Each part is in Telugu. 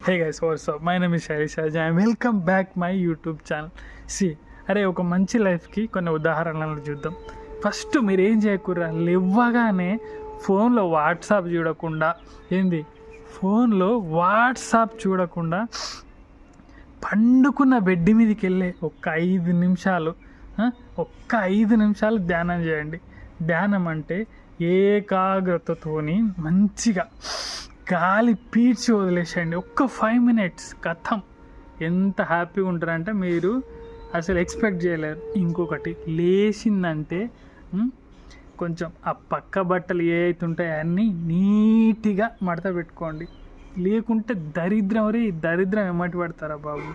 Hey guys WhatsApp my name is Shailesh Raj and welcome back my YouTube channel. అరే ఒక మంచి లైఫ్కి కొన్ని ఉదాహరణలు చూద్దాం. ఫస్ట్ మీరు ఏం చేయకూడరా, లేవగానే ఫోన్లో వాట్సాప్ చూడకుండా ఫోన్లో వాట్సాప్ చూడకుండా పండుకున్న బెడ్ మీదకి వెళ్ళే ఒక్క 5 నిమిషాలు ధ్యానం చేయండి. ధ్యానం అంటే ఏకాగ్రతతోని మంచిగా గాలి పీడ్చి వదిలేసేయండి. ఒక్క 5 మినిట్స్ కథం ఎంత హ్యాపీగా ఉంటారంటే మీరు అసలు ఎక్స్పెక్ట్ చేయలేరు. ఇంకొకటి లేచిందంటే కొంచెం ఆ పక్క బట్టలు ఏ అయితే ఉంటాయో అన్నీ నీట్గా మడత పెట్టుకోండి. లేకుంటే దరిద్రం ఎమ్మటి పడతారా బాబు.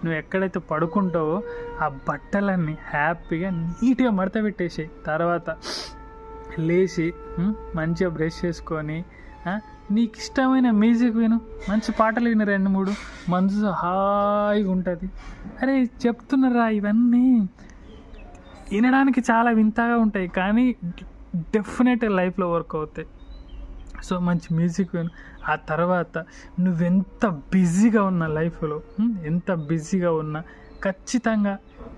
నువ్వు ఎక్కడైతే పడుకుంటావో ఆ బట్టలన్నీ హ్యాపీగా నీట్గా మడత పెట్టేసాయి. తర్వాత లేచి మంచిగా బ్రష్ చేసుకొని నీకు ఇష్టమైన మ్యూజిక్ విను, మంచి పాటలు విను, 2-3 మనసు హాయిగా ఉంటుంది. అరే చెప్తున్నారా, ఇవన్నీ వినడానికి చాలా వింతగా ఉంటాయి కానీ డెఫినెట్ లైఫ్లో వర్క్ అవుతాయి. సో మంచి మ్యూజిక్ విను. ఆ తర్వాత నువ్వెంత బిజీగా ఉన్నా లైఫ్లో, ఎంత బిజీగా ఉన్నా ఖచ్చితంగా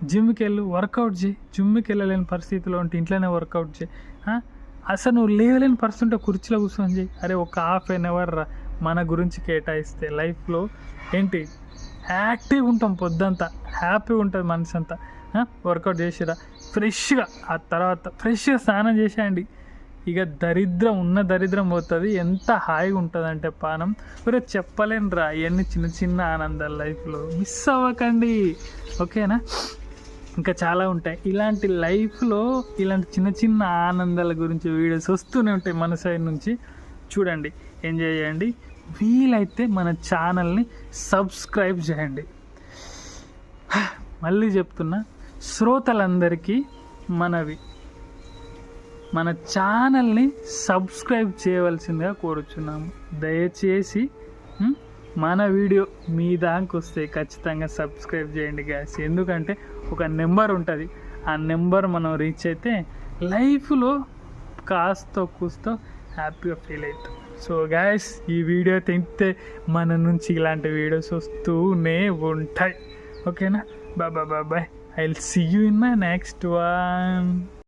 జిమ్కి వెళ్ళు, వర్కౌట్ చేయి. జిమ్కి వెళ్ళలేని పరిస్థితిలో ఉంటే ఇంట్లోనే వర్కౌట్ చేయి. అసలు నువ్వు లేవలేని పరిస్థితి ఉంటే కుర్చీలో కూర్చొని చేయి. అరే ఒక ½ అవర్ మన గురించి కేటాయిస్తే లైఫ్లో యాక్టివ్గా ఉంటాం. పొద్దంతా హ్యాపీగా ఉంటుంది మనసు అంతా. వర్కౌట్ చేసిరా ఫ్రెష్గా, ఆ తర్వాత ఫ్రెష్గా స్నానం చేసేయండి. ఇక దరిద్రం పోతుంది. ఎంత హాయిగా ఉంటుంది అంటే పానం ఒరే చెప్పలేనురా. ఇవన్నీ చిన్న ఆనందాలు లైఫ్లో మిస్ అవ్వకండి, ఓకేనా? ఇంకా చాలా ఉంటాయి ఇలాంటి లైఫ్లో. ఇలాంటి చిన్న ఆనందాల గురించి వీడియోస్ వస్తూనే ఉంటాయి మన సైడ్ నుంచి. చూడండి, ఎంజాయ్ చేయండి. వీలైతే మన ఛానల్ని సబ్స్క్రైబ్ చేయండి. మళ్ళీ చెప్తున్నా, శ్రోతలందరికీ మనవి, మన ఛానల్ని సబ్స్క్రైబ్ చేయవలసిందిగా కోరుచున్నాము. దయచేసి మన వీడియో మీ దానికి వస్తే ఖచ్చితంగా సబ్స్క్రైబ్ చేయండి గ్యాస్. ఎందుకంటే ఒక నెంబర్ ఉంటుంది, ఆ నెంబర్ మనం రీచ్ అయితే లైఫ్లో కాస్తో కూస్తో హ్యాపీగా ఫీల్ అవుతాం. సో గ్యాస్, ఈ వీడియో తింటే మన నుంచి ఇలాంటి వీడియోస్ వస్తూనే ఉంటాయి, ఓకేనా? Bye. I will see you in my next one.